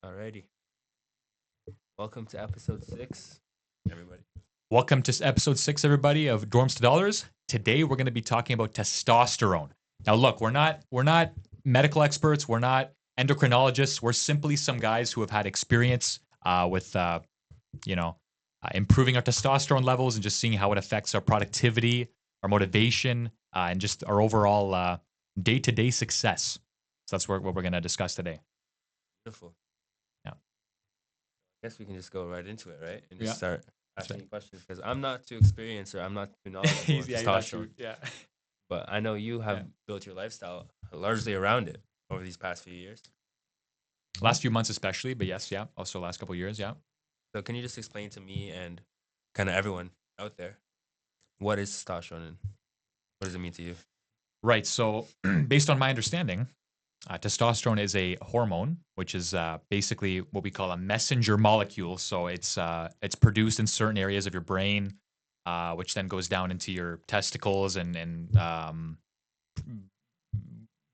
Alrighty. Welcome to episode 6, everybody. Welcome to episode 6, everybody, of Dorms to Dollars. Today we're going to be talking about testosterone. Now, look, we're not medical experts, we're not endocrinologists. We're simply some guys who have had experience with improving our testosterone levels and just seeing how it affects our productivity, our motivation, and just our overall day-to-day success. So that's what we're going to discuss today. Beautiful. Yeah. I guess we can just go right into it, right? And Yeah. just start That's asking right. questions because I'm not too experienced or I'm not too knowledgeable on You're not testosterone. yeah. But I know you have Yeah. built your lifestyle largely around it over these past few years. Last few months especially, but yes, yeah. Also last couple of years, yeah. So can you just explain to me and kind of everyone out there what is testosterone and what does it mean to you? Right. So, based on my understanding, testosterone is a hormone, which is basically what we call a messenger molecule. So it's produced in certain areas of your brain, which then goes down into your testicles and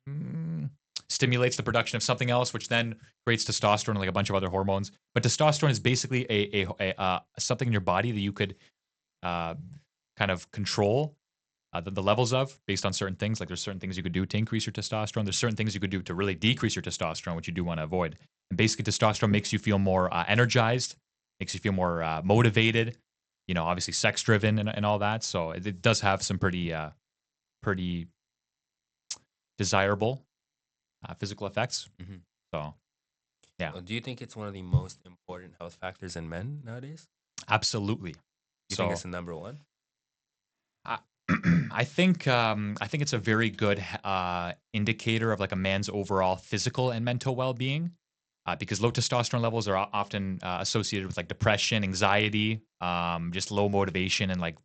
mm, stimulates the production of something else, which then creates testosterone and like a bunch of other hormones. But testosterone is basically a something in your body that you could uh, kind of control the levels of based on certain things. Like there's certain things you could do to increase your testosterone. There's certain things you could do to really decrease your testosterone, which you do want to avoid. And basically, testosterone makes you feel more energized, makes you feel more motivated. Obviously sex driven and all that. So it does have some pretty desirable physical effects. Mm-hmm. So yeah, Do you think it's one of the most important health factors in men nowadays? absolutely. You think So it's the number one? I, I think it's a very good indicator of like a man's overall physical and mental well-being, because low testosterone levels are often associated with like depression, anxiety, just low motivation, and like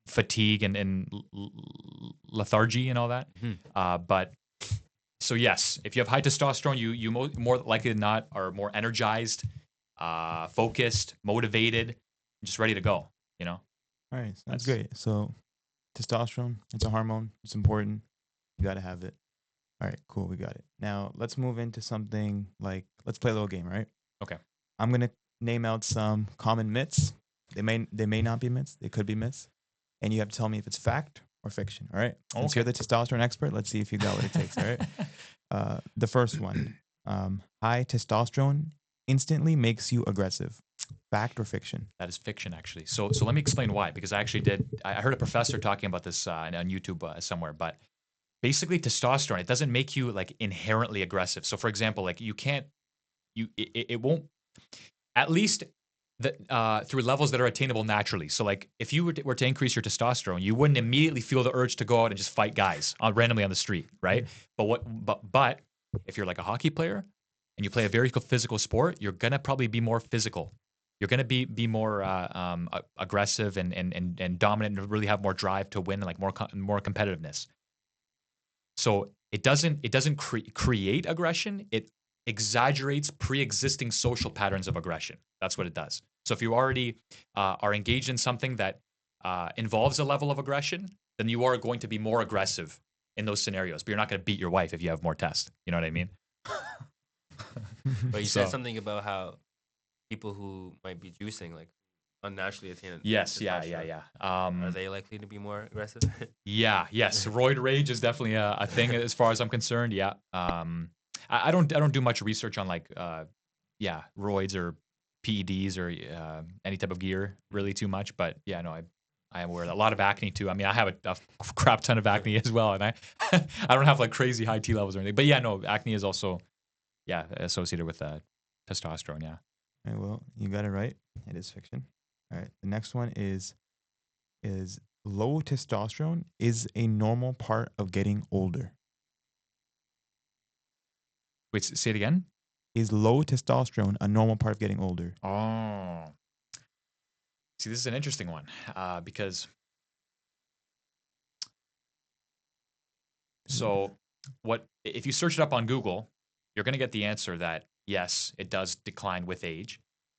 fatigue and lethargy and all that. Mm-hmm. But so yes, if you have high testosterone, you more likely than not are more energized, focused, motivated, just ready to go. You know, All right, sounds that's great. So testosterone, it's a hormone. It's important. You got to have it. All right, cool. We got it. Now let's move into something like let's play a little game, right? okay. I'm gonna name out some common myths. They may not be myths. They could be myths, and you have to tell me if it's fact or fiction. All right. Since Okay. you're the testosterone expert, let's see if you got what it takes. All right. The first one, high testosterone instantly makes you aggressive. Fact or fiction? That is fiction, actually. So let me explain why. Because I actually did. I heard a professor talking about this on YouTube somewhere. But basically, testosterone it doesn't make you like inherently aggressive. So, for example, like you can't it won't at least through levels that are attainable naturally. So, like if you were to increase your testosterone, you wouldn't immediately feel the urge to go out and just fight guys randomly on the street, right? But if you're like a hockey player and you play a very physical sport, you're gonna probably be more physical. You're gonna be more aggressive and dominant and really have more drive to win and like more competitiveness. So it doesn't create aggression. It exaggerates pre-existing social patterns of aggression. That's what it does. So if you already are engaged in something that involves a level of aggression, then you are going to be more aggressive in those scenarios. But you're not going to beat your wife if you have more test. You know what I mean? But you So- said something about how people who might be juicing, like unnaturally attain. Yes, yeah. Are they likely to be more aggressive? Yes. Roid rage is definitely a thing as far as I'm concerned. Yeah. I don't do much research on like roids or PEDs or any type of gear really too much, but yeah, no, I am aware of that. A lot of acne too. I mean, I have a crap ton of acne as well, and I I don't have like crazy high T levels or anything, but yeah, no, acne is also associated with testosterone. Yeah. All right, well, you got it right. It is fiction. All right. The next one is low testosterone is a normal part of getting older. Wait, say it again. Is low testosterone a normal part of getting older? Oh, see, this is an interesting one because so what if you search it up on Google, you're going to get the answer that yes, it does decline with age,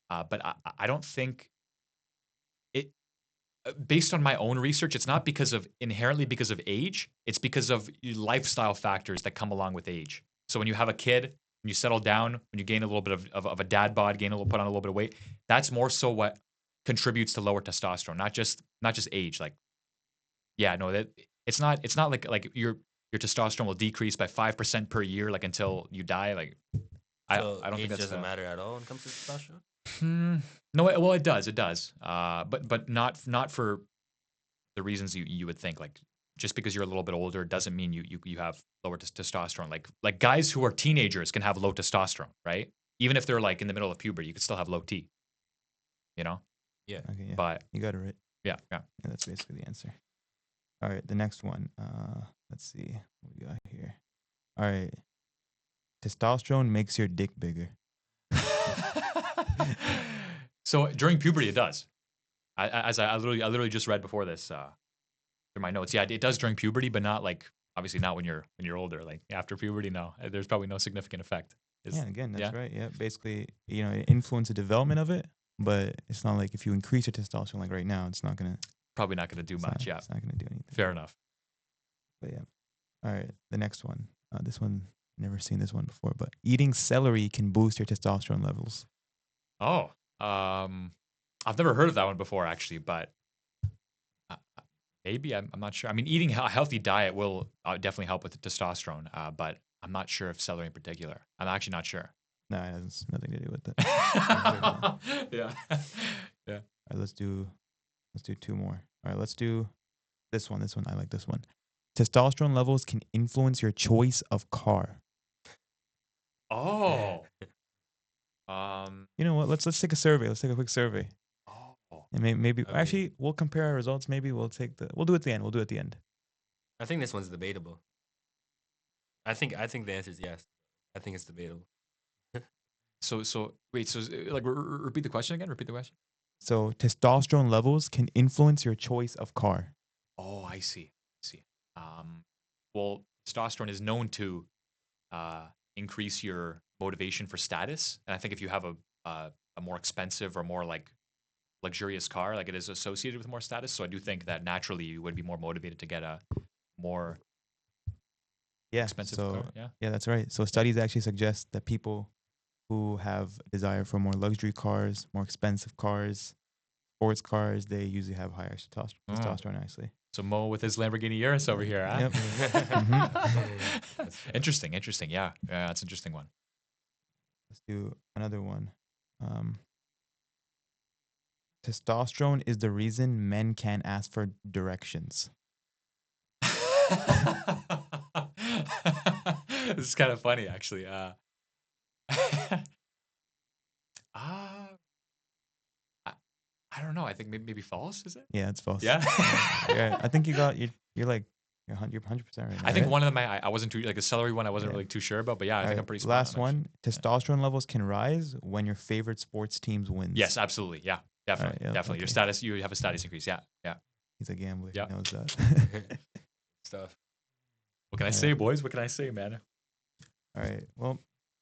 but I don't think it. Based on my own research, it's not inherently because of age. It's because of lifestyle factors that come along with age. So when you have a kid, when you settle down, when you gain a little bit of a dad bod, put on a little bit of weight, that's more so what contributes to lower testosterone, not just age. Like, yeah, no, that it's not like your testosterone will decrease by 5% per year, like until you die. Like, So I don't think age that's doesn't matter at all when it comes to testosterone. Hmm, no, well, it does, it does. But not for the reasons you would think. Like, just because you're a little bit older doesn't mean you have lower testosterone. Like guys who are teenagers can have low testosterone, right? Even if they're like in the middle of puberty, you could still have low T. You know, Yeah. Okay, yeah, but you got it right. yeah, yeah. Yeah, that's basically the answer. All right, the next one. Let's see what we got here. All right, testosterone makes your dick bigger. So during puberty, it does. I literally just read before this through my notes. Yeah, it does during puberty, but not like obviously not when you're older. Like after puberty, no, there's probably no significant effect. Yeah, again, that's yeah, right. Yeah, basically, it influences the development of it, but it's not like if you increase your testosterone like right now, it's not gonna. probably not going to do much. Yeah, It's not gonna do anything. fair enough. But yeah. All right, the next one. This one, never seen this one before, but eating celery can boost your testosterone levels. Oh, I've never heard of that one before actually, but uh, maybe I'm not sure. I mean, eating a healthy diet will definitely help with the testosterone, but I'm not sure if celery in particular. I'm actually not sure. No, it has nothing to do with it. Yeah, yeah. All right, let's do two more. All right, let's do this one. This one, I like this one. Testosterone levels can influence your choice of car. Oh, um, You know what? Let's take a survey. Let's take a quick survey, oh, and maybe Okay. actually we'll compare our results. Maybe we'll we'll do it at the end. We'll do it at the end. I think this one's debatable. I think the answer is yes. I think it's debatable. so wait, like repeat the question again. Repeat the question. So testosterone levels can influence your choice of car. Oh, I see. I see. Um, well, testosterone is known to increase your motivation for status, and I think if you have a more expensive or more like luxurious car, like it is associated with more status. So I do think that naturally you would be more motivated to get a more Yeah. expensive So car. Yeah. yeah, that's right. So studies actually suggest that people who have desire for more luxury cars, more expensive cars, sports cars, they usually have higher Oh. testosterone actually. So Mo with his Lamborghini Urus over here, huh? Yep. Interesting. Interesting. Yeah. Yeah. That's an interesting one. Let's do another one. Testosterone is the reason men can't ask for directions. This is kind of funny, actually. I, I don't know. I think maybe false. Is it? Yeah, it's false. Yeah. Yeah, I think you're like you're 100% right now. I think right? one of them I wasn't too like the celery one I wasn't Yeah. really too sure about, but yeah, I All think right, I'm pretty spot last on, actually. one. Testosterone levels can rise when your favorite sports teams wins. Yes, absolutely. Yeah, definitely, yeah, definitely. Your okay. status, you have a status increase. Yeah, yeah. He's a gambler. Yeah. He knows that. Stuff. What can I All say, right. boys? What can I say, man? All right. Well,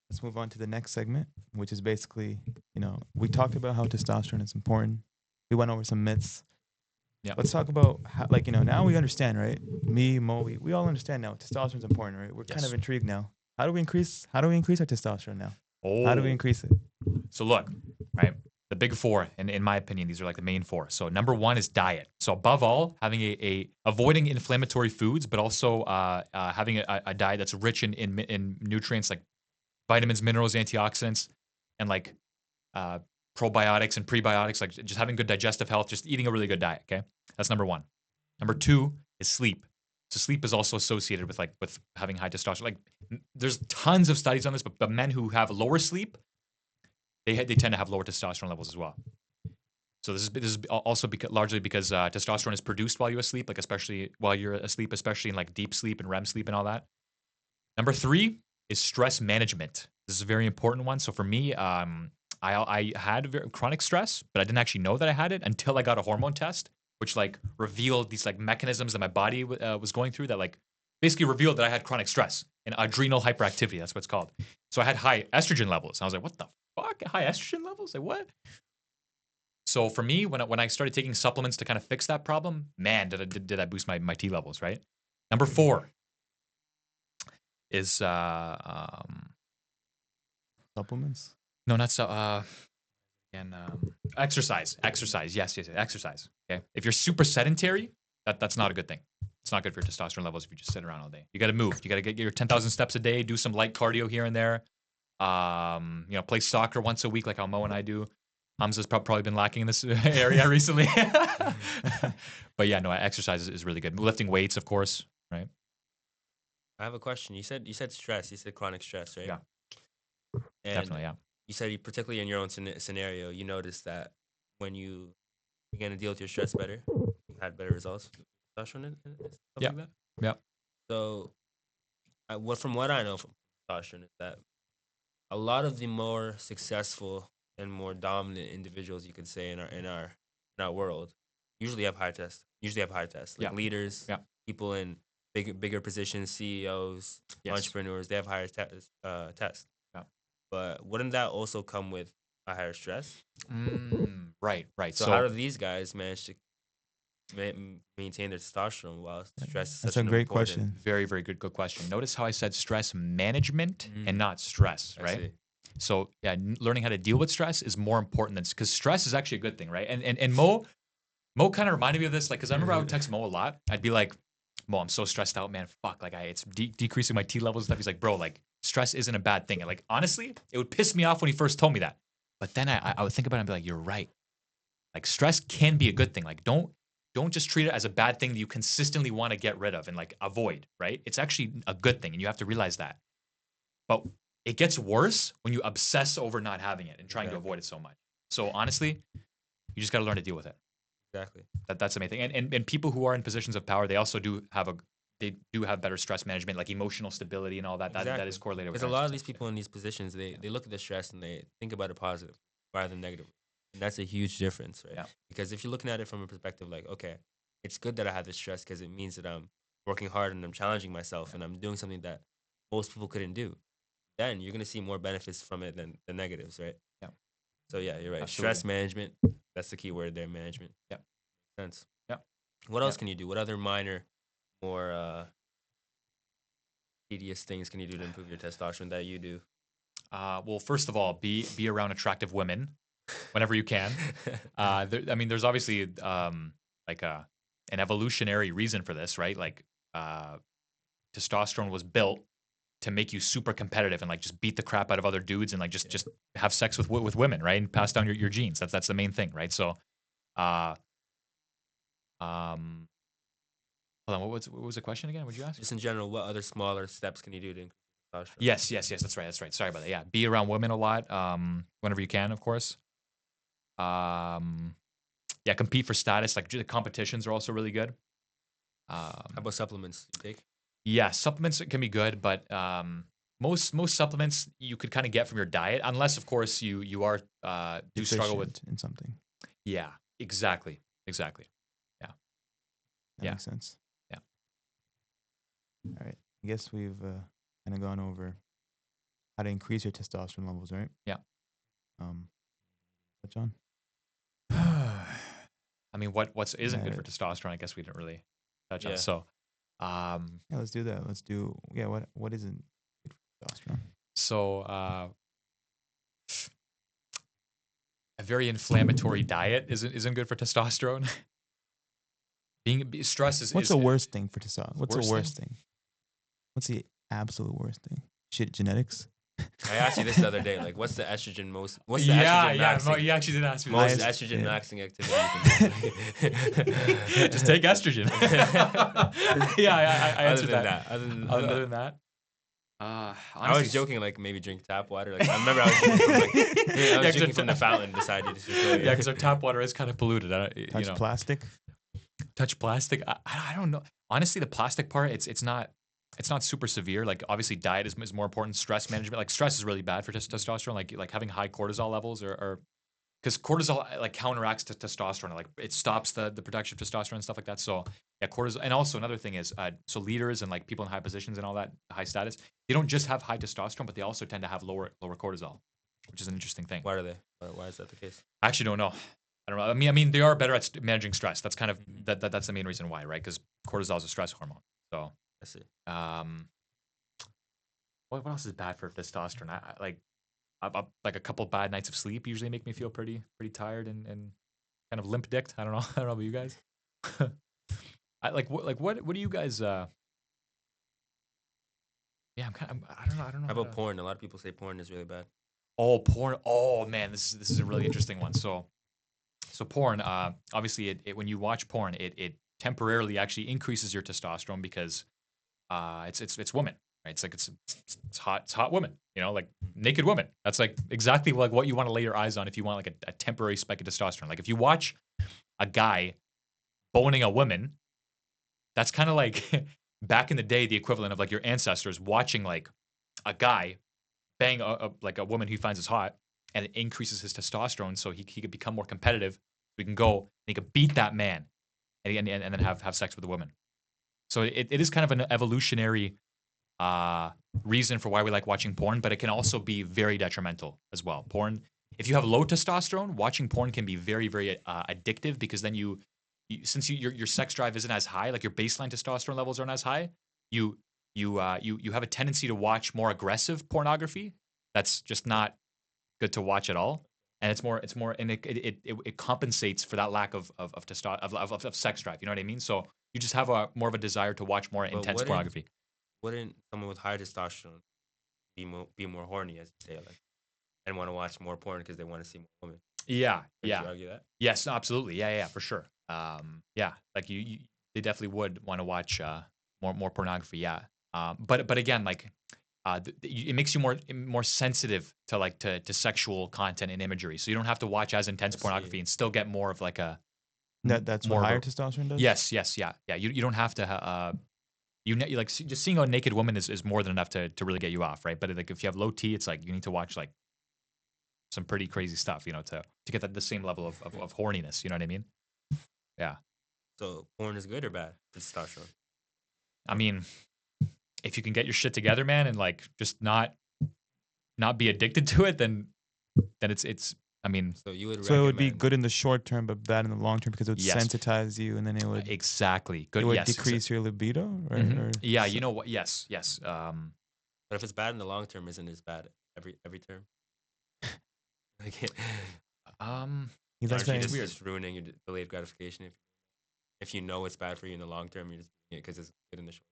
let's move on to the next segment, which is basically, we talked about how testosterone is important. We went over some myths. Yeah. Let's talk about how, like, now we understand, right? Me, Mo, we all understand now. Testosterone is important, right? We're kind Yes. of intrigued now. How do we increase our testosterone now? Oh, How do we increase it? So look, right? The big four, and in my opinion, these are like the main four. So number one is diet. So above all, having a avoiding inflammatory foods, but also having a diet that's rich in nutrients like vitamins, minerals, antioxidants, and like probiotics and prebiotics. Like just having good digestive health, just eating a really good diet. Okay, that's number one. Number two is sleep. So sleep is also associated with having high testosterone. Like there's tons of studies on this, but men who have lower sleep, they tend to have lower testosterone levels as well. So this is also largely because testosterone is produced while you're asleep, like especially while you're asleep, especially in like deep sleep and REM sleep and all that. Number three is stress management. This is a very important one. So for me, I had chronic stress, but I didn't actually know that I had it until I got a hormone test, which like revealed these like mechanisms that my body was going through that like basically revealed that I had chronic stress and adrenal hyperactivity. That's what it's called. So I had high estrogen levels. And I was like, what the fuck? High estrogen levels? Like what? So for me, when I started taking supplements to kind of fix that problem, man, did I boost my T levels, right? Number four is Supplements. No, not so. And exercise. Exercise. Yes, yes, yes, exercise. Okay. If you're super sedentary, that's not a good thing. It's not good for your testosterone levels if you just sit around all day. You got to move. You got to get your 10,000 steps a day. Do some light cardio here and there. Play soccer once a week, like how Mo and I do. Hamza's probably been lacking in this area recently. But yeah, no, exercise is really good. Lifting weights, of course, right? I have a question. You said stress. You said chronic stress, right? Yeah. And Definitely, yeah. you said particularly in your own scenario, you noticed that when you began to deal with your stress better, you had better results. Testosterone and stuff Yeah. like that. Yeah. So, from what I know from testosterone is that a lot of the more successful and more dominant individuals, you could say, in our world, usually have high tests. Like Yeah. leaders, Yeah. people in bigger positions, CEOs, Yes. entrepreneurs, they have higher tests. Yeah. But wouldn't that also come with a higher stress? Right. So how do these guys manage to maintain their testosterone while stress is That's such a an great important? question. Very, very good question. Notice how I said stress management and Mm. not stress, I right? see. So yeah, learning how to deal with stress is more important than because stress is actually a good thing, right? And Mo kind of reminded me of this, like, because I remember I would text Mo a lot. I'd be like, Mo, I'm so stressed out, man. Fuck, like, it's decreasing my T levels and stuff. He's like, bro, like, stress isn't a bad thing. And like, honestly, it would piss me off when he first told me that. But then I would think about it and be like, you're right. Like, stress can be a good thing. Like, don't just treat it as a bad thing that you consistently want to get rid of and like avoid, right? It's actually a good thing, and you have to realize that. But it gets worse when you obsess over not having it and trying to Exactly. avoid it so much. So honestly, you just got to learn to deal with it. Exactly. That's the main thing. And people who are in positions of power, they also do have better stress management, like emotional stability and all that. That is correlated with Because a lot of these exercise, yeah. people in these positions, they look at the stress and they think about it positive rather than negative. And that's a huge difference, right? Yeah. Because if you're looking at it from a perspective like, okay, it's good that I have this stress because it means that I'm working hard and I'm challenging myself and I'm doing something that most people couldn't do. Then you're gonna see more benefits from it than the negatives, right? Yeah. So yeah, you're right. Absolutely. Stress management, that's the key word there, management. Yeah. Makes sense. Yeah. What else Yeah. can you do? What other minor, more tedious things can you do to improve your testosterone that you do? Well, first of all, be around attractive women whenever you can. There's obviously like an evolutionary reason for this, right? Like testosterone was built to make you super competitive and like just beat the crap out of other dudes and like just have sex with women, right? And pass down your genes. That's the main thing, right? So, uh, um, hold on, what was the question again? Would you ask? Just in general, what other smaller steps can you do to increase testosterone? Yes. That's right. Sorry about that. Yeah, be around women a lot, whenever you can, of course. Yeah, compete for status. Like the competitions are also really good. How about supplements you take? Yeah, supplements can be good, but most supplements you could kind of get from your diet, unless of course you are do struggle with. Deficient in something. Yeah, exactly. That Yeah. makes sense. Yeah. All right. I guess we've kind of gone over how to increase your testosterone levels, right? Yeah. Touch on. I mean, what's isn't good for That- testosterone? I guess we didn't really touch Yeah. on. So, Yeah, let's do that. Let's do. Yeah. What isn't good for testosterone? so a very inflammatory diet isn't good for testosterone. Stress is What's the worst thing for testosterone? What's the worst worst thing? What's the absolute worst thing? Shit, genetics. I asked you this the other day. Like, what's the estrogen most? What's the yeah, estrogen yeah. maxing? You actually did ask me Most this. estrogen yeah. maxing activity you can do. Just take estrogen. Yeah, I answered that. Other than that, honestly, I was joking. Like maybe drink tap water. Like I remember I was drinking from, drinking from the fountain beside you. Just to show you. Yeah, because our tap water is kind of polluted. Touch plastic. Touch plastic. I don't know. Honestly, the plastic part, it's not super severe. Like obviously, diet is more important. Stress management, like stress is really bad for testosterone. Like having high cortisol levels or because cortisol like counteracts to testosterone. Like it stops the production of testosterone and stuff like that. So yeah, cortisol. And also another thing is so leaders and like people in high positions and all that high status, they don't just have high testosterone, but they also tend to have lower cortisol, which is an interesting thing. Why are they? Why is that the case? I actually don't know. I don't know. I mean, they are better at managing stress. That's kind of that's the main reason why, right? Because cortisol is a stress hormone. So I see. what else is bad for testosterone? like a couple bad nights of sleep usually make me feel pretty tired and kind of limp dicked. I don't know. I don't know about you guys. What do you guys? Yeah, I don't know How how about to. porn? A lot of people say porn is really bad. Oh, porn. Oh man, this is a really interesting one. So porn. Obviously, when you watch porn, it temporarily actually increases your testosterone because it's women, right? It's hot women, like naked women. That's like exactly like what you want to lay your eyes on if you want like a temporary spike of testosterone. Like if you watch a guy boning a woman, that's kind of like back in the day the equivalent of like your ancestors watching like a guy bang like a woman he finds is hot, and it increases his testosterone so he could become more competitive. We can go and he could beat that man and then have sex with the woman. So it is kind of an evolutionary uh, reason for why we like watching porn, but it can also be very detrimental as well. Porn, if you have low testosterone, watching porn can be very, very addictive because then since your sex drive isn't as high, like your baseline testosterone levels aren't as high, you you have a tendency to watch more aggressive pornography. That's just not good to watch at all. And it's more, and it compensates for that lack of sex drive. You know what I mean? So you just have a more of a desire to watch more But intense pornography. wouldn't someone with higher testosterone be more horny, as you say, like, and want to watch more porn because they want to see more women? Yeah, Would yeah, you argue that? yes, no, absolutely, yeah, for sure. Yeah, like they definitely would want to watch more pornography. Yeah, but again, like it makes you more sensitive to like to sexual content and imagery, so you don't have to watch as intense I see. pornography and still get more of like a That's what more of higher a testosterone does. yes, yeah. You don't have to. You like just seeing a naked woman is more than enough to really get you off, right? But like if you have low T, it's like you need to watch like some pretty crazy stuff, to get the same level of horniness. You know what I mean? Yeah. So porn is good or bad for testosterone? I mean, if you can get your shit together, man, and like just not be addicted to it, then it's. I mean, So you would So it would be recommend. good in the short term, but bad in the long term because it would yes, sensitize you, and then exactly. it Good. would Yes. decrease your libido, Mhm. or Yeah. You know what? Yes. Yes. But if it's bad in the long term, isn't it as bad every term? Like, Um. that's aren't you very. It's weird. just ruining your delayed gratification if you know it's bad for you in the long term? You're just doing it because it's good in the short.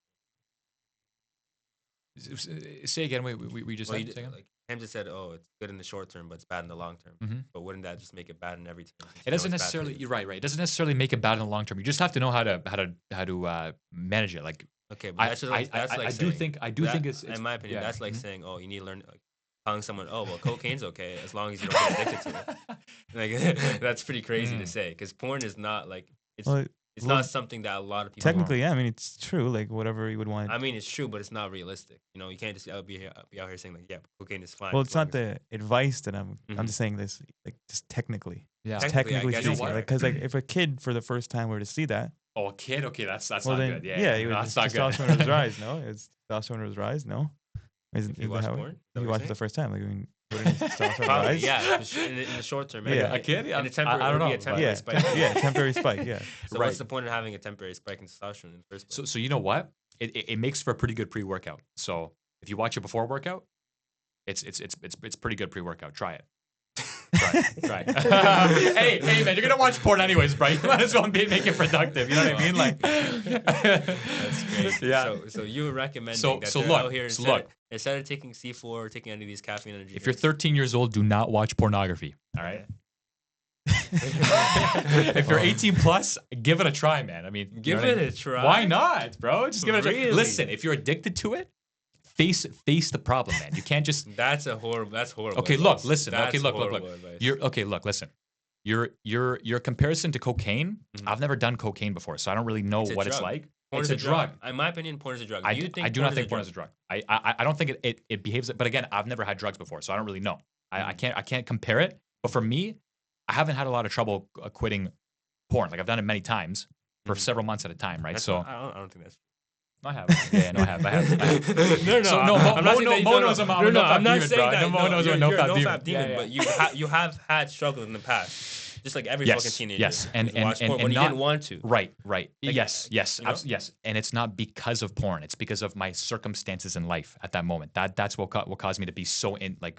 Say again. We just Well, said. Say again. like Ham just said, oh, it's good in the short term, but it's bad in the long term. Mm-hmm. But wouldn't that just make it bad in every term? Since It you know doesn't it's bad for necessarily. you? You're right. Right. It doesn't necessarily make it bad in the long term. You just have to know how to manage it. Like Okay, but that's like I do saying think it's in my opinion yeah. that's like Mhm. saying, oh, you need to learn, like, telling someone, oh, well, cocaine's okay as long as you don't get addicted to it. Like, that's pretty crazy to Mm. say because porn is not like Well, it's well, not something that a lot of people want. technically, yeah. I mean, it's true. Like whatever you would want. I mean, it's true, but it's not realistic. You can't just be out here saying like, yeah, cocaine is fine Well, as it's long not as. the advice that I'm. I'm Mhm. just saying this, like, just technically. Yeah. Just Technically, I technically guess You know speaking, what? like, because like if a kid for the first time were to see that, Oh, a kid. Okay, that's well not then good. Yeah. it No, would that's not good. testosterone would rise. No, it's testosterone would rise. No, If you is that watch how porn, is that if you what watch you're it the saying? first time? Like, I mean, wouldn't his testosterone Probably, rise? yeah. In the short term, Yeah. A kid? In a temporary, I it don't would be know. a temporary Yeah, spike. yeah, temporary spike. Yeah. So Right. what's the point of having a temporary spike in testosterone in the first place? So you know what? It makes for a pretty good pre-workout. So if you watch it before workout, it's pretty good pre-workout. Try it. Try it. Hey man, you're gonna watch porn anyways, bro. You might as well make it productive. You know what I mean? Like That's crazy. Yeah. So you were recommending So that so they're look. out here So instead, look. instead of taking C4 or taking any of these caffeine energy If you're drinks. 13 years old, do not watch pornography. All right. If you're 18 plus, give it a try, man. I mean, you Give know what I it mean? a try. Why not, bro? Just give it a try. Really? Listen, if you're addicted to it, face the problem, man. You can't just That's horrible. Okay, advice. look, listen. That's Okay, look. horrible advice. You're okay, look, listen. Your comparison to cocaine, Mhm. I've never done cocaine before, so I don't really know It's a what it's drug. like. Porn It's is a drug. In my opinion, porn is a drug. I You do think not think porn is a drug? drug. I don't think it behaves. But again, I've never had drugs before, so I don't really know. I can't compare it. But for me, I haven't had a lot of trouble quitting porn. Like I've done it many times for Mhm. several months at a time, right? That's So not- I don't think that's. I have. Yeah, no, I have. I have. No, So, no, I'm not saying Mo that. Mo knows I'm a I'm not demon, saying bro. that. Mo knows I'm a you're a no-fap no demon. fap demon, Yeah. but you have had struggle in the past. Just like every fucking Yes, teenager yes, and who's and watched and porn when and you not didn't want to. right, right. Like, Yes, yes, you know? yes, and it's not because of porn. It's because of my circumstances in life at that moment. That's what caused me to be so But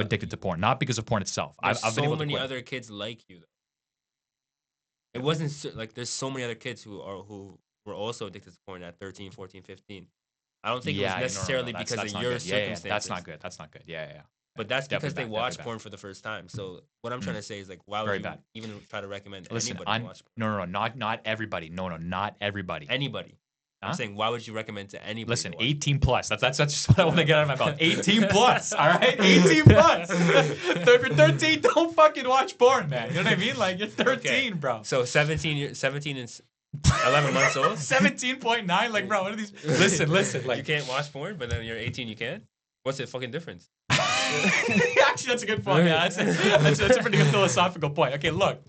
addicted to porn. Not because of porn itself. there's I've been so able to many quit it. other kids like you. It wasn't like there's so many other kids who were also addicted to porn at 13, 14, 15. I don't think it was Yeah, no. necessarily That's because of not your good. Yeah. That's not circumstances, good. That's not good. Yeah. but that's because Definitely they bad. Definitely watched bad. porn for the first time. So what I'm trying Mm, to say is like, why would very you bad. even try to recommend Listen, anybody to watch porn? no, not everybody. No, not everybody. Anybody. I'm Huh? saying, why would you recommend to anybody to Listen, watch 18 plus. That's just what I want to get out of my mouth. 18 plus. All right, 18 plus. So if you're 13, don't fucking watch porn, man. You know what I mean? Like you're porn? 13, bro. So 17 and 11 months old. 17.9. Like, bro, what are these? Listen. You Like, can't watch porn, but then you're 18, you can. What's the fucking difference? actually, that's a good point. Yeah, that's a pretty good philosophical point. Okay, look,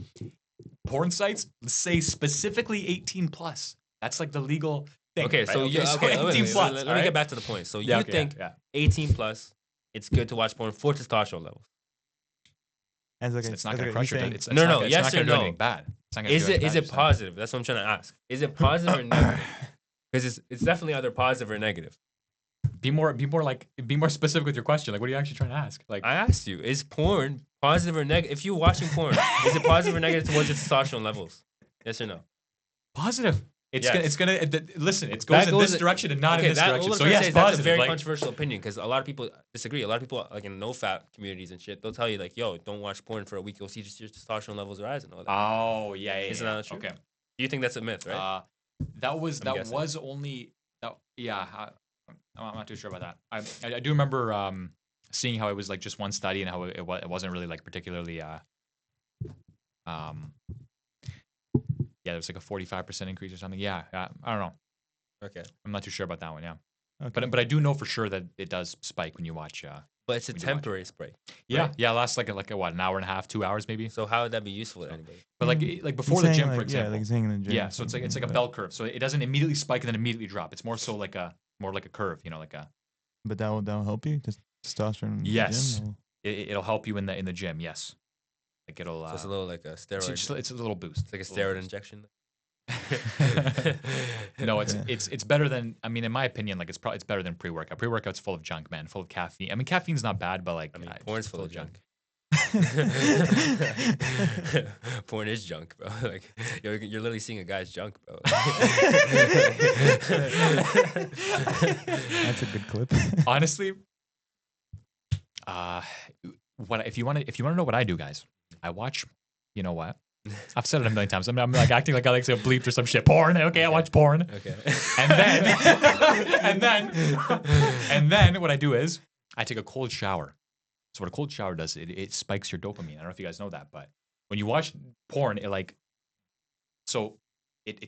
porn sites say specifically 18 plus. That's like the legal thing. Okay, right? so you so okay? 18 plus. Let all me right? get back to the point. So Yeah, you okay, think yeah. 18 plus, it's good to watch porn for testosterone levels? As like, It's not as going to like crush he's your. saying, It's No, not, no, it's yes not or going to do no? anything bad. It's not going to Is do anything it bad. is it positive? That's what I'm trying to ask. Is it positive or negative? Because it's definitely either positive or negative. Be more specific with your question. Like, what are you actually trying to ask? Like, I asked you, is porn positive or negative? If you're watching porn, is it positive or negative towards your testosterone levels? Yes or no? positive. Yes. It's gonna listen. It That goes in goes- this direction and not in Okay, this that direction. all I'm So trying to yes, say is that's a positive. very Like, controversial opinion because a lot of people disagree. A lot of people like in no fat communities and shit, they'll tell you like, "Yo, don't watch porn for a week. You'll see just your testosterone levels rise and all that." oh yeah. Isn't that true? Okay. You think that's a myth, right? That was I'm guessing. only that. Yeah, I'm not too sure about that. I do remember seeing how it was like just one study and how it wasn't really like particularly um yeah, there was like a 45% increase or something. Yeah, I don't know. Okay, I'm not too sure about that one. Yeah, okay. but I do know for sure that it does spike when you watch. but it's a We do watch it. temporary spray. Yeah, Right. yeah, lasts like a what, an hour and a half, 2 hours maybe. So how would that be useful to anybody? But like Mm, like he's before the saying gym, for like, example. yeah, like he's saying in the gym. Yeah, so it's like a but- bell curve. So it doesn't immediately spike and then immediately drop. It's more so like more like a curve. You know, like a. But that'll help you. Testosterone. In the Yes. gym, It'll help you in the gym. Yes, like it'll. So it's a little like a steroid. It's a little boost. It's like a It's little steroid boost. injection. No, Yeah. it's better than. I mean, in my opinion, like it's better than pre-workout. Pre-workout's full of junk, man. Full of caffeine. I mean, caffeine's not bad, but like I mean, it's porn's just full of junk. yeah. Porn is junk, bro. Like you're literally seeing a guy's junk, bro. That's a good clip. Honestly, what if you want to know what I do, guys? I watch. You know what? I've said it a million times. I'm like acting like I like to bleep or some shit. Porn. Okay, I watch porn. Okay. And then, and then what I do is I take a cold shower. So what a cold shower does, it spikes your dopamine. I don't know if you guys know that, but when you watch porn, it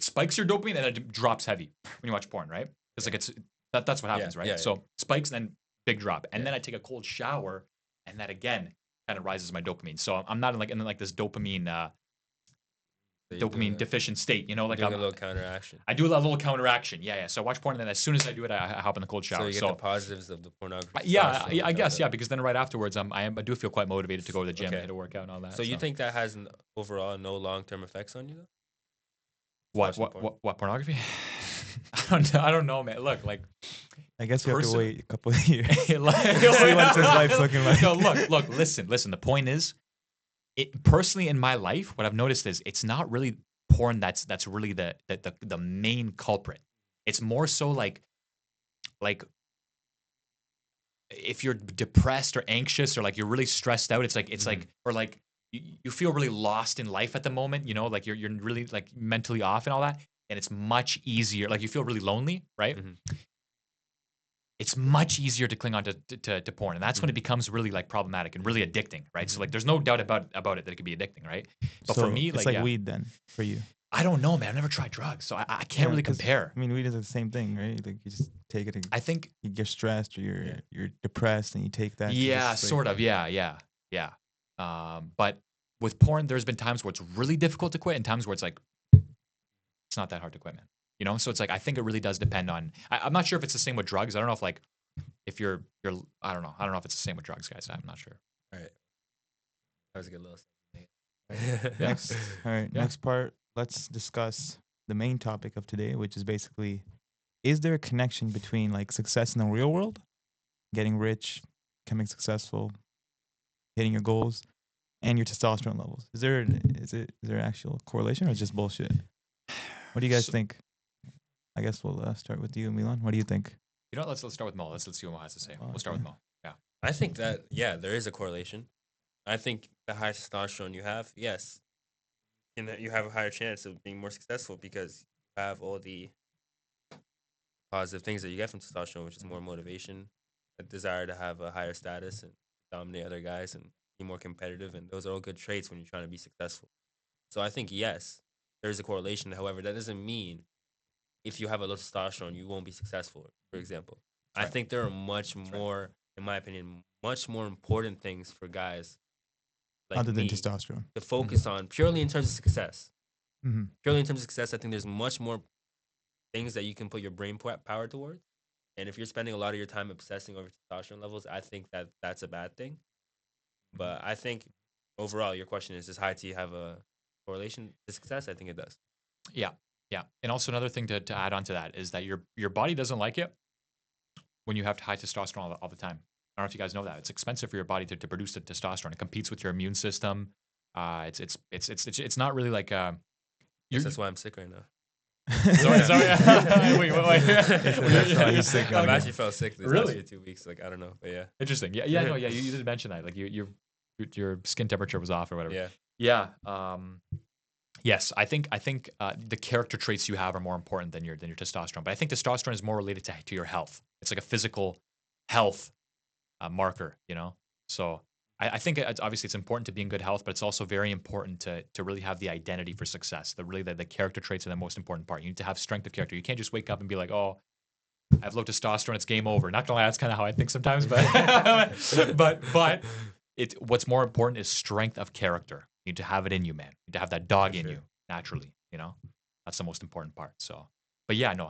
spikes your dopamine and it drops heavy when you watch porn, right? It's like that's what happens, right? yeah. So spikes and then big drop, and then I take a cold shower, and that again kind of rises my dopamine. So I'm not in this dopamine So you're doing a- deficient state, you know, like doing a little counteraction. I do a little counteraction. Yeah. So I watch porn, and then as soon as I do it, I hop in the cold shower. So you get the positives of the pornography. Yeah, testosterone, I guess, okay. yeah, because then right afterwards, I do feel quite motivated to go to the gym, Okay. hit a workout, and all that. So you think that has overall no long-term effects on you though? what watching porn? what pornography? I don't know, man. Look, like I guess you have to Person- wait a couple of years. see what his life's looking like. No, look, listen. The point is, personally in my life, what I've noticed is it's not really porn that's really the main culprit. It's more so like if you're depressed or anxious or like you're really stressed out, it's like or like you feel really lost in life at the moment, you know, like you're really like mentally off and all that, and it's much easier. Like you feel really lonely, right? Mhm. It's much easier to cling on to porn, and that's when it becomes really like problematic and really addicting, right? So like, there's no doubt about it that it could be addicting, right? But So for me, it's like, like yeah, weed then for you. I don't know, man. I've never tried drugs, so I can't Yeah, really 'cause, compare. I mean, weed is the same thing, right? Like you just take it. And I think, you get stressed or you're depressed and you take that. 'cause yeah, it's like- sort of, yeah. But with porn, there's been times where it's really difficult to quit, and times where it's like it's not that hard to quit, man. You know, so it's like I think it really does depend on. I'm not sure if it's the same with drugs. I don't know if like if you're I don't know if it's the same with drugs, guys. I'm not sure. All right. That was a good little. Yeah. All right. Yeah. Next part. Let's discuss the main topic of today, which is basically: is there a connection between like success in the real world, getting rich, becoming successful, hitting your goals, and your testosterone levels? Is there actual correlation or just bullshit? What do you guys So, think? I guess we'll start with you, Milan. What do you think? you know, let's start with Mo. Let's see what Mo has to say. Oh, We'll start okay. with Mo. Yeah. I think that yeah, there is a correlation. I think the higher testosterone you have, yes, and that you have a higher chance of being more successful because you have all the positive things that you get from testosterone, which is more motivation, a desire to have a higher status and dominate other guys and be more competitive, and those are all good traits when you're trying to be successful. So I think yes, there is a correlation. However, that doesn't mean if you have a low testosterone, you won't be successful. For example, I Right. think there are much That's right. more, in my opinion, much more important things for guys like Other than me testosterone. to Mm-hmm. focus on purely in terms of success. Mm-hmm. Purely in terms of success, I think there's much more things that you can put your brain power towards. And if you're spending a lot of your time obsessing over testosterone levels, I think that that's a bad thing. But I think overall, your question is: does high T have a correlation to success? I think it does. Yeah. Yeah. And also another thing to add on to that is that your body doesn't like it when you have high testosterone all the time. I don't know if you guys know that. It's expensive for your body to produce the testosterone. It competes with your immune system. It's not really like Guess you're that's why I'm sick right now. sorry, sorry. Wait. That's why he's sick right I've now. actually felt sick these last Really? 2 weeks. Like I don't know, but yeah, Interesting. Yeah, no, yeah. You did mention that. Like your skin temperature was off or whatever. yeah, Yeah. Yes, I think the character traits you have are more important than your testosterone. But I think testosterone is more related to your health. It's like a physical health marker, you know. So I think obviously it's important to be in good health, but it's also very important to really have the identity for success. The character traits are the most important part. You need to have strength of character. You can't just wake up and be like, oh, I have low testosterone, it's game over. Not gonna lie, that's kind of how I think sometimes, but but what's more important is strength of character. You need to have it in you, man. You need to have that for dog in sure. you naturally. You know, that's the most important part. So, but yeah, no,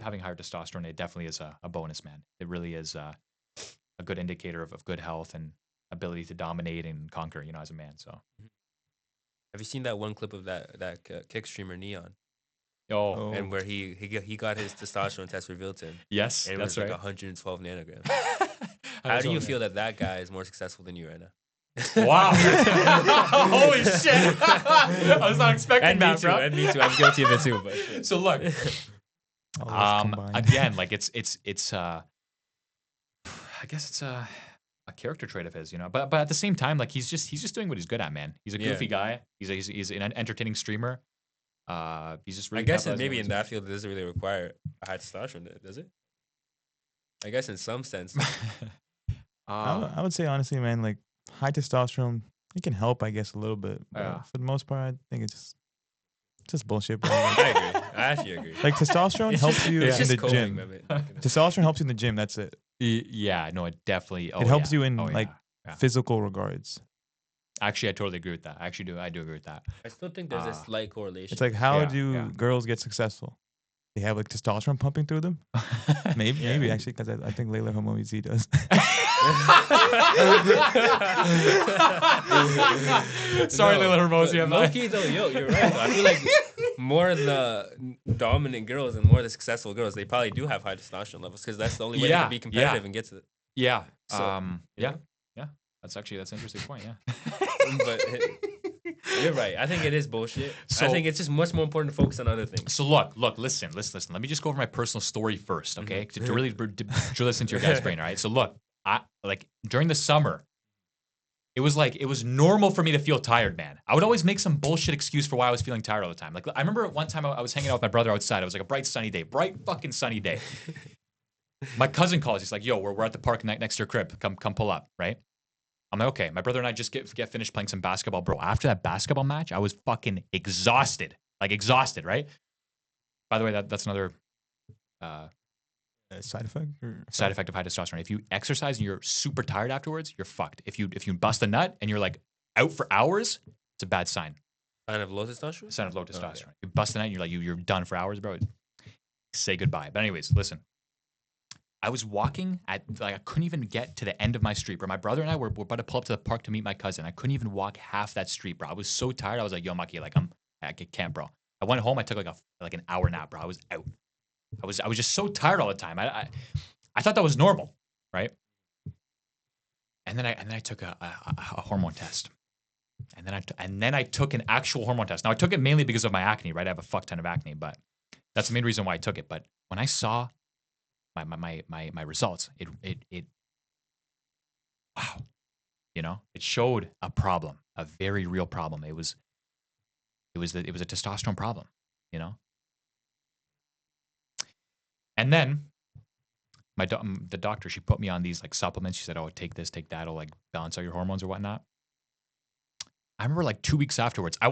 having higher testosterone it definitely is a bonus, man. It really is a good indicator of good health and ability to dominate and conquer. You know, as a man. So, Have you seen that one clip of that kick streamer Neon, oh and Oh, where he got his testosterone test revealed to him, yes, and it that's was like right. 112 nanograms. How do you 112 feel man. that that guy is more successful than you right now? Wow! Holy shit! I was not expecting And me that, too. bro. And me too. I'm guilty of it too. But shit. So look, all of us combined. again, like it's I guess it's a character trait of his, you know. But at the same time, like he's just doing what he's good at, man. He's a yeah, goofy guy. He's an entertaining streamer. He's just I really guess it capitalizing on maybe what in he's that field it doesn't really require a high testosterone, does it? I guess in some sense. doing. I would say honestly, man, like high testosterone, it can help, I guess, a little bit, but Yeah. for the most part, I think it's just bullshit, bro. I agree. I actually agree. Like testosterone It's helps just, you it's in the just coping, gym. man. Testosterone helps you in the gym. That's it. Yeah, no, it definitely. Oh It helps yeah. you in Oh like yeah. Yeah. physical regards. Actually, I totally agree with that. I actually do. I do agree with that. I still think there's a Uh, slight It's correlation. like how Yeah. do Yeah. girls get successful? They have like testosterone pumping through them. Maybe, Yeah. maybe actually, because I think Layla Homoizi does. Sorry, No, little Hermosi. but low key though, yo, you're right. Though. I feel like more of the dominant girls and more of the successful girls, they probably do have high testosterone levels because that's the only way they can Yeah. be Yeah. competitive and get to. Yeah. So, you Yeah. know? Yeah. That's an interesting point. Yeah. But you're right. I think it is bullshit. I So think it's just much more important to focus on other things. so listen. Let me just go over my personal story first, okay? To really drill this into your guys' brain, all right? So look, I like during the summer, it was normal for me to feel tired, man. I would always make some bullshit excuse for why I was feeling tired all the time. Like I remember one time I was hanging out with my brother outside. It was like a bright sunny day, bright fucking sunny day. My cousin calls. He's like, "Yo, we're at the park next to your crib. Come pull up, right?" I'm like, okay. My brother and I just get finished playing some basketball, bro. After that basketball match, I was fucking exhausted, like exhausted, right? By the way, that's another uh, Side effect? Or side effect of high testosterone. If you exercise and you're super tired afterwards, you're fucked. If you bust a nut and you're like out for hours, it's a bad sign. Kind of low testosterone. Sign of low Okay. testosterone. You bust a nut and you're like you're done for hours, bro. Say goodbye. But anyways, listen. I was walking at like I couldn't even get to the end of my street. Bro, my brother and I were about to pull up to the park to meet my cousin. I couldn't even walk half that street, bro. I was so tired. I was like, yo, Maki, like I can't, bro. I went home. I took like an hour nap, bro. I was out. I was just so tired all the time. I thought that was normal, right? And then I took a hormone test. And then I took an actual hormone test. Now I took it mainly because of my acne, right? I have a fuck ton of acne, but that's the main reason why I took it. But when I saw my results, it wow, it showed a problem, a very real problem. It was a testosterone problem, you know. And then the doctor, she put me on these like supplements. She said, "Oh, take this, take that. It'll like balance out your hormones or whatnot." I remember like 2 weeks afterwards. By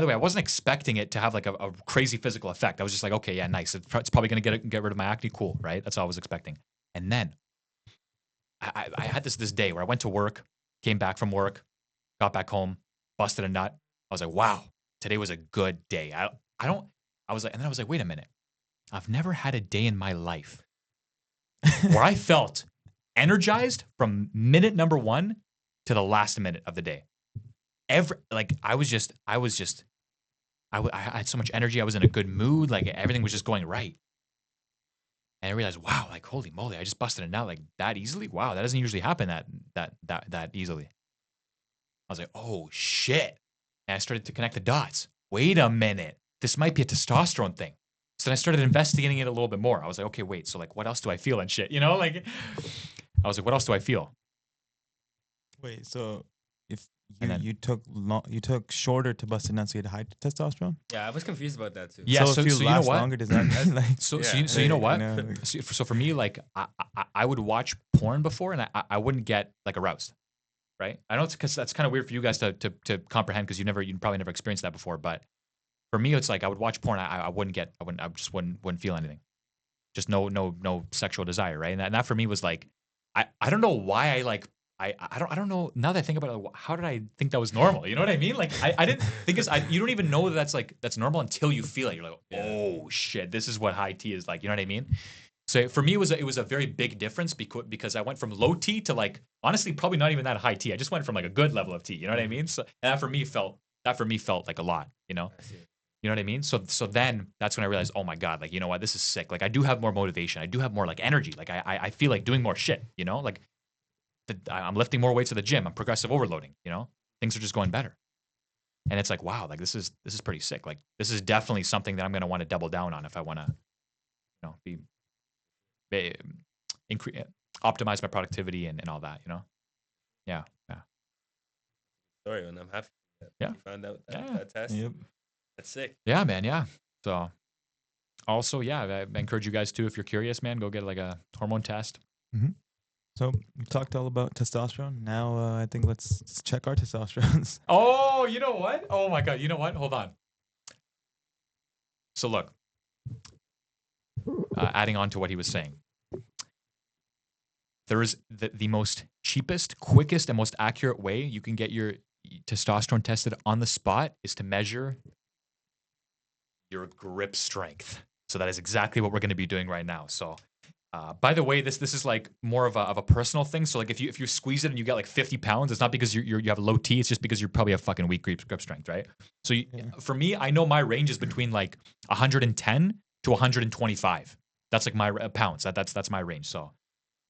the way, I wasn't expecting it to have like a crazy physical effect. I was just like, okay, yeah, nice. It's probably gonna get rid of my acne. Cool, right? That's all I was expecting. And then I had this day where I went to work, came back from work, got back home, busted a nut. I was like, wow, today was a good day. I was like, and then I was like, wait a minute. I've never had a day in my life where I felt energized from minute number 1 to the last minute of the day. I had so much energy. I was in a good mood. Like everything was just going right. And I realized, wow, like holy moly, I just busted a nut like that easily. Wow, that doesn't usually happen that easily. I was like, oh shit. And I started to connect the dots. Wait a minute. This might be a testosterone thing. So then I started investigating it a little bit more. I was like, okay, wait. So like, what else do I feel and shit? Like, I was like, what else do I feel? Wait, so if And then- you took shorter to bust a nut, so you had high testosterone. Yeah, I was confused about that too. Yeah, so if you you know last what? longer, does that mean like? So Yeah. you know what? No. So for me, like I would watch porn before, and I wouldn't get like aroused, right? I know it's because that's kind of weird for you guys to comprehend because you probably never experienced that before. But for me, it's like I would watch porn, I just wouldn't feel anything, just no sexual desire, right? And that for me was like I don't know why I don't know now that I think about it. Like, how did I think that was normal? You know what I mean? Like I didn't think you don't even know that's normal until you feel it. You're like, oh shit, this is what high T is like. You know what I mean? So for me, it was a very big difference because I went from low T to like honestly probably not even that high T. I just went from like a good level of T. You know what I mean? So and that for me felt like a lot. You know? I see. You know what I mean? So then that's when I realized, oh my god, like you know what, this is sick. Like I do have more motivation. I do have more like energy. Like I feel like doing more shit. You know, like I'm lifting more weights at the gym. I'm progressive overloading. You know, things are just going better. And it's like, wow, like this is pretty sick. Like this is definitely something that I'm gonna want to double down on if I want to, optimize my productivity and all that. You know, yeah. Sorry, and I'm happy that Yeah. you found out Yeah. that test. Yep. That's sick. Yeah, man. Yeah. So also, yeah, I encourage you guys too. If you're curious, man, go get like a hormone test. So we talked all about testosterone. Now I think let's check our testosterone. Oh, you know what? Oh my god, you know what? Hold on. So look, adding on to what he was saying, there is the most cheapest, quickest, and most accurate way you can get your testosterone tested on the spot is to measure your grip strength. So that is exactly what we're going to be doing right now. So, by the way, this is like more of a personal thing. So like if you squeeze it and you get like 50 pounds, it's not because you have low T. It's just because you probably have fucking weak grip strength, right? So for me, I know my range is between like 110 to 125. That's like my pounds. That's my range. So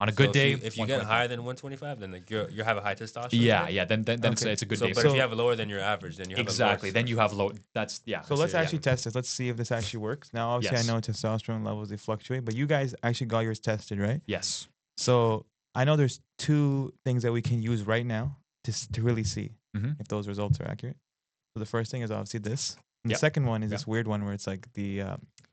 on a good day, if you get higher than 125, then like you have a high testosterone. Yeah. Then Okay. it's a good So, day. but if you have lower than your average, then you have Exactly. A Then you have low. That's yeah. So let's actually test this. Let's see if this actually works. Now, obviously, Yes. I know testosterone levels, they fluctuate, but you guys actually got yours tested, right? Yes. So I know there's two things that we can use right now to really see Mhm. if those results are accurate. So the first thing is obviously this. And Yep. the second one is Yep. this weird one where it's like the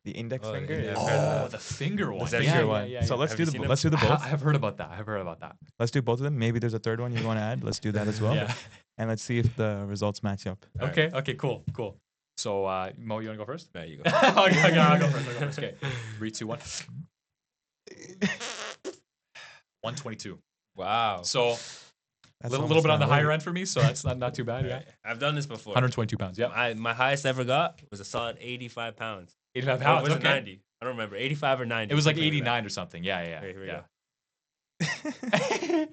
index Oh, finger. yeah, is, I've heard of that. The finger one. finger finger yeah, one. Yeah, So yeah. let's Have do you the seen them? let's do the both. I have heard about that. Let's do both of them. Maybe there's a third one you want to add. Let's do that as well. Yeah. And let's see if the results match up. All right. Okay. Cool. So, Mo, you want to go first? There you go. I'll go first. Okay. 3, 2, 1. 122. Wow. So That's little almost bit on the not higher right. end for me. So that's not too bad. Yeah. Alright, I've done this before. 122 pounds. Yeah. My highest I ever got was a solid 85 pounds. 85 Or pounds. was it Okay. 90? I don't remember. 85 or 90. It was like something that. 89 or something. Yeah, yeah, Okay, here we yeah. go.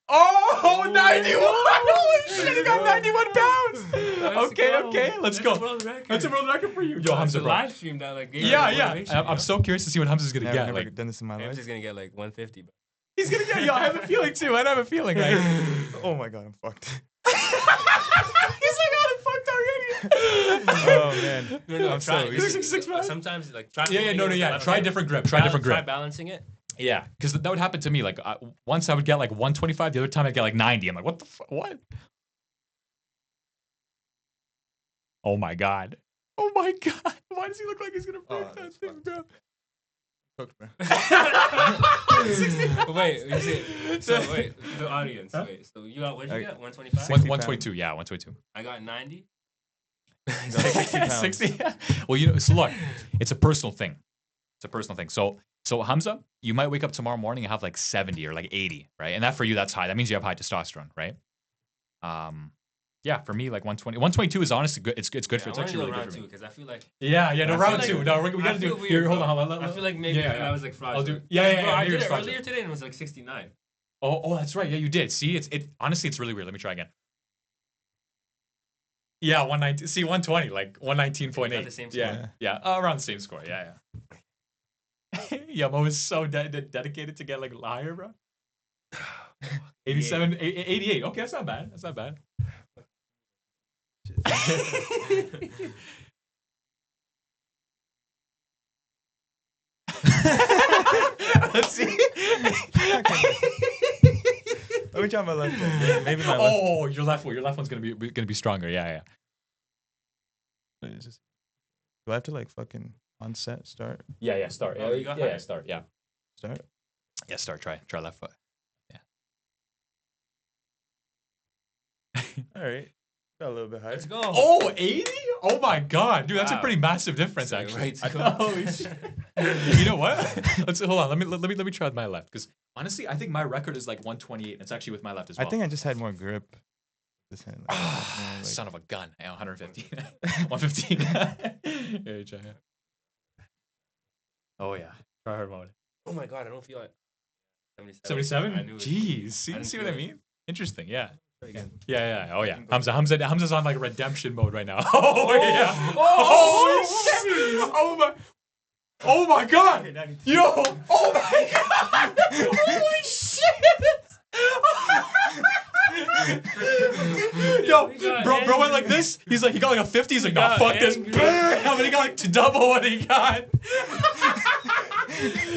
Oh, 91! God. Holy shit, he got 91 pounds! Let's Okay, go. okay, let's go. That's a world record. That's a world record for you. Yo, Yo, Hamza, the bro. live stream that like gave me Yeah, the yeah. motivation, I'm so curious to see what Hamza's gonna Never, get. never Like, done this in my I'm life. just gonna get like 150, bro. he's gonna get. Yo, I have a feeling too. I have a feeling. Like, Oh my god, I'm fucked. he's like, I'm fucked already. Oh man, No, I'm try so it. easy. 6'5"? Sometimes like try. Yeah, yeah, holding no, it no, with yeah. the left Try hand. different grip. Try different Try grip. balancing it. Yeah, because that would happen to me. Like, once I would get like 125, the other time I'd get like 90. I'm like, what the fuck? What? Oh my god. Oh my god. Why does he look like he's gonna break that that's thing, bro? Cooked, bro. Wait, is it? So wait, the audience. Huh? Wait, so you got what did you Okay. get? 125. 60 122. Yeah, 122. I got 90. Got 60 pounds. 60. Well, you know, so look, it's a personal thing. It's a personal thing. So Hamza, you might wake up tomorrow morning and have like 70 or like 80, right? And that for you, that's high. That means you have high testosterone, right? Yeah, for me, like 120, 122 is honestly good. It's good for. It's actually really good for me. because I feel like. Yeah, yeah. No, I round feel two. like- No, we I gotta do. feel weird, Here, hold bro. on, hold on. I feel like maybe Yeah, I was like I'll fraudulent. do. Yeah, yeah, Bro, yeah. I maybe did it's it fraudulent. earlier today and it was like 69. Oh, that's right. Yeah, you did. See, it. Honestly, it's really weird. Let me try again. Yeah, 119. See, 120, like 119.8. You got the same yeah, score. yeah, around the same score. Yeah, yeah. Yeah, Mo is so dedicated to get like higher, bro. 87, 88. Okay, that's not bad. That's not bad. Let's see. Let me try my left hand. Maybe my left. Oh, your left one. Your left one's gonna be stronger. Yeah, yeah. It's just- Do I have to like fucking on set start? Yeah. Start. Oh, you got higher? Start. Yeah. Start? Yeah. Start. Try left foot. All right. Got a little bit higher. Let's go. Oh, 80? Oh my god, dude, that's a Wow. pretty massive difference, So actually. right to go. Holy shit. You know what? Let's hold on. Let me try with my left, because honestly, I think my record is like 128, and it's actually with my left as I well. think I just had more grip. This hand. Like, more, like- Son of a gun. Yeah, 115. 115. Yeah, try it. Oh yeah. Try hard mode. Oh my god, I don't feel like 77. 77? I knew it. Jeez. See, didn't see what feel I it. mean? Interesting. Yeah. Again. Yeah. Oh yeah. Hamza's on like redemption mode right now. Oh yeah. Oh my god. Yo. Oh my god. Holy shit. Yo, bro went like this. He's like, he got like a 50. He's like, no, got fuck this. angry. Bam! And he got like to double what he got.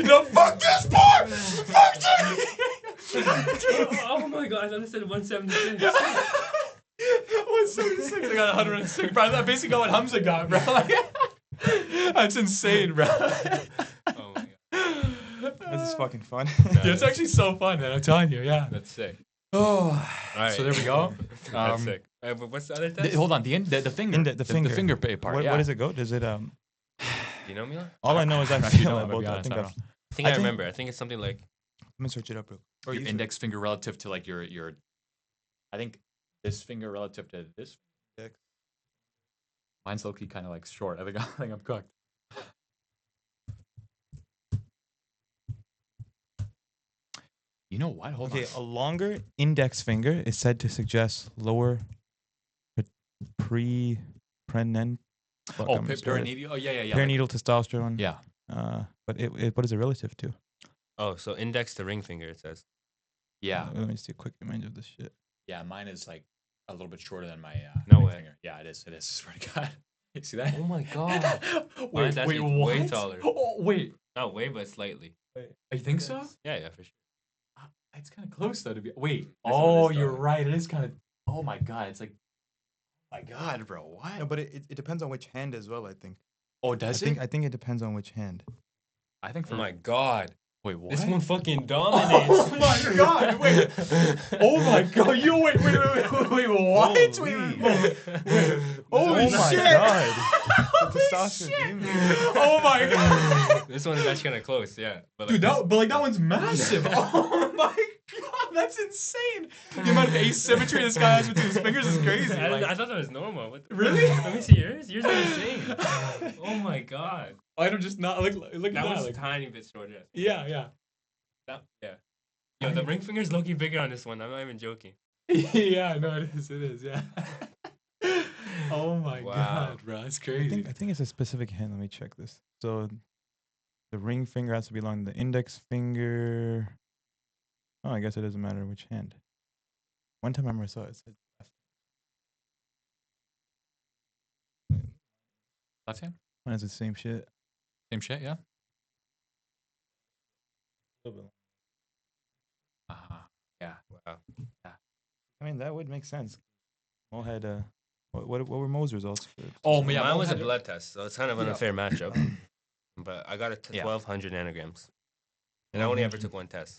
No, fuck this part. Fuck this. Oh my god, I thought it said 176. 176. I got 106, bro. I basically got what Hamza got, bro. Like, that's insane, bro. Oh my god. This is fucking fun. Yeah, it's actually so fun, man. I'm telling you, yeah. That's sick. Oh, Alright. so there we go. That's sick. But what's the other test? Hold on, the finger, The finger. the finger part. What, yeah. what does it go? Does it You know, Mila? All I know is I Actually, feel no, it I'm gonna both. be I honest, think I I've. don't I think I I think- remember. I think it's something like. Let me search it up, bro. Or Your you index finger relative to like your. I think this finger relative to this. Index. Mine's low key kind of like short. I think I'm cooked. You know what? Hold Okay, on. a longer index finger is said to suggest lower pregnant. Oh, perineal. Oh, yeah. Like, Perinatal testosterone. yeah. But what is it relative to? Oh, so index to ring finger, it says. Yeah. Let me see a quick image of this shit. Yeah, mine is like a little bit shorter than my No ring way. finger. Yeah, it is. It is. Swear to God. You see that? Oh my god. wait, Mine's wait, actually what? way taller. Oh, wait. Not way, but slightly. You think so? Yeah, for sure. It's kind of close though to be. Wait. This one Oh, is you're taller. right. It is kind of. Oh my God. It's like. My God, bro. What? No, but it depends on which hand as well. I think. Oh, does I think it depends on which hand. I think for Oh my god. Wait, what? This one fucking dominates. Oh my God! Wait. Oh my God! You wait! What? Wait! Holy Oh my shit! god. Holy The testosterone shit! demon. Oh my God! This one is actually kind of close, yeah. But Dude, but like that one's massive. Oh my God! That's insane. The amount of asymmetry this guy has between his fingers is crazy. I thought that was normal. What the Really? Let me see yours. Yours are insane. Oh my god. I don't just not look at That that. one's a Like, tiny bit shorter. yeah. Yeah. Yo, the ring finger's low-key bigger on this one. I'm not even joking. Yeah, no, it is, yeah. Oh my Wow. god, bro, that's crazy. I think it's a specific hand. Let me check this. So the ring finger has to be along the index finger. Oh, I guess it doesn't matter which hand. One time I remember I saw it. It said Left hand? mine is the same shit. Same shit, yeah. Little bit. Yeah. Wow. I mean, that would make sense. Mo had what were Mo's results for? Oh, yeah. Mine Mo was a had- blood test, so it's kind of an Yeah. unfair matchup. But I got it to Yeah. 1,200 nanograms. And I only ever took one test.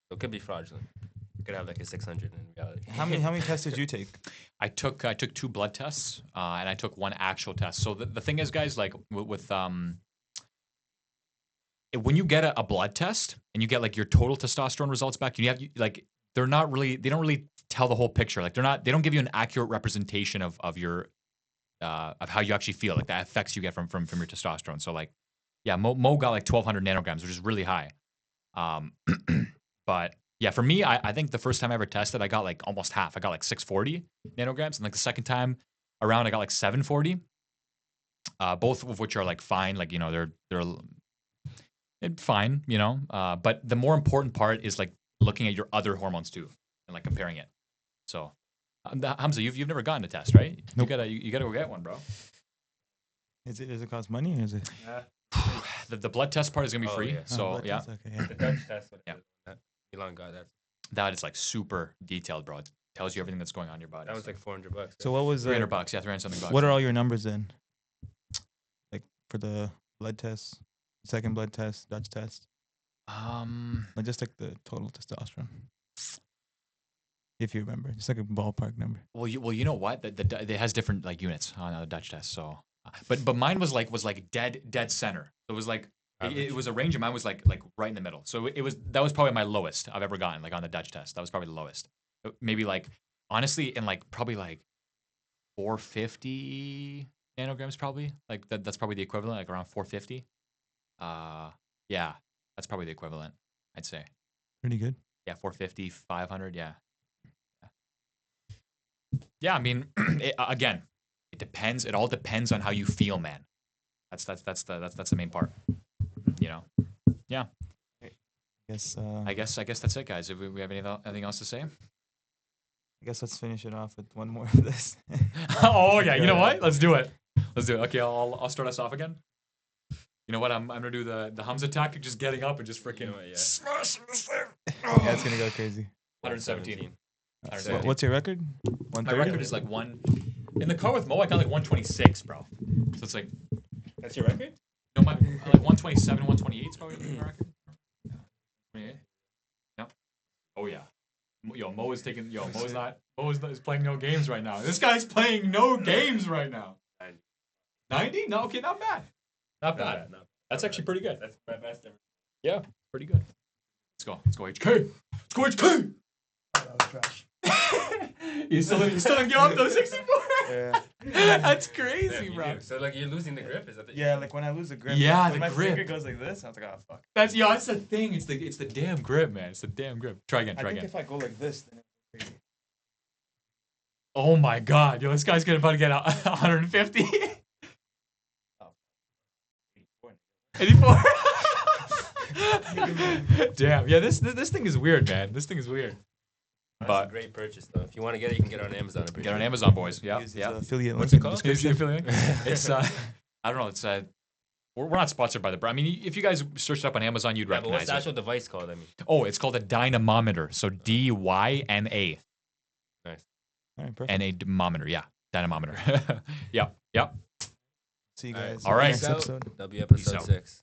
So it could be fraudulent. It could have like a 600 in reality. How many tests did you take? I took 2 blood tests, and I took 1 actual test. So the thing is, guys, like with when you get a blood test and you get like your total testosterone results back, you have like they don't really tell the whole picture. Like they don't give you an accurate representation of your of how you actually feel, like the effects you get from your testosterone. So like, yeah, Mo got like 1,200 nanograms, which is really high. But yeah, for me, I think the first time I ever tested, I got like almost half. I got like 640 nanograms, and like the second time around, I got like 740. Both of which are like fine, like they're fine, But the more important part is like looking at your other hormones too, and like comparing it. So, Hamza, you've never gotten a test, right? Nope. You gotta go get one, bro. Does it cost money or is it? The blood test part is gonna be free. yeah. So blood yeah, test? Okay, yeah. The Dutch test. Yeah. Elon got that. that is like super detailed, bro. It tells you everything that's going on in your body. That was like $400. So what was $300, yeah, 300 something bucks. what are all your numbers then? Like for the blood test, second blood test, Dutch test, like just like the total testosterone, if you remember, just like a ballpark number. Well, you know what? It has different like units on the Dutch test. So, but mine was like dead center. So it was like it was a range, and mine was like right in the middle. So that was probably my lowest I've ever gotten, like on the Dutch test. That was probably the lowest. Maybe like honestly, in like probably like 450 nanograms, probably like that's probably the equivalent, like around 450. Yeah, that's probably the equivalent, I'd say. Pretty good. Yeah, 450, 500, yeah. Yeah, I mean, again, it depends. It all depends on how you feel, man. That's the main part. Yeah. Yes. I guess that's it, guys. If we have anything else to say? I guess let's finish it off with one more of this. Oh yeah, you know what? Let's do it. Okay, I'll start us off again. You know what? I'm gonna do the Hamza tactic, just getting up and just freaking smashing this thing. Yeah, it's gonna go crazy. 117. What's your record? My record is like one. In the car with Mo, I got like 126, bro. So it's like, That's your record? no, my like 127, 128 is probably my record. 28. Yep. Oh yeah. Mo is playing no games right now. This guy's playing no games right now. 90? No, okay, not bad. Not bad. That's actually pretty good. That's my best ever. Yeah, pretty good. Let's go HK. Let's go HK. That was trash. you still didn't get off those 64? Yeah. That's Yeah, crazy, you bro. do. So like you're losing the grip? Is that the Yeah, like when I lose the grip. Yeah, when the my grip. finger goes like this, I was like, oh fuck. That's the thing. It's the damn grip, man. It's the damn grip. Try again. I think if I go like this, then it's crazy. Oh my god, this guy's about to get 150. 84. Damn. Yeah, this thing is weird, man. This thing is weird. That's But a great purchase though. If you want to get it, you can get it on Amazon. I'm pretty get on sure. Amazon, boys. Yeah, Use his, yeah. affiliate What's link it in the called? description. It's I don't know. It's we're not sponsored by the brand. I mean, if you guys searched up on Amazon, you'd Yeah, but what's recognize the it. actual device called? I mean, Oh, it's called a dynamometer. So DYNA. nice. All right, perfect. Dynamometer. Yeah, dynamometer. Yeah. See you All right. guys. All right. Next Peace out. episode. That'll be episode out. 6.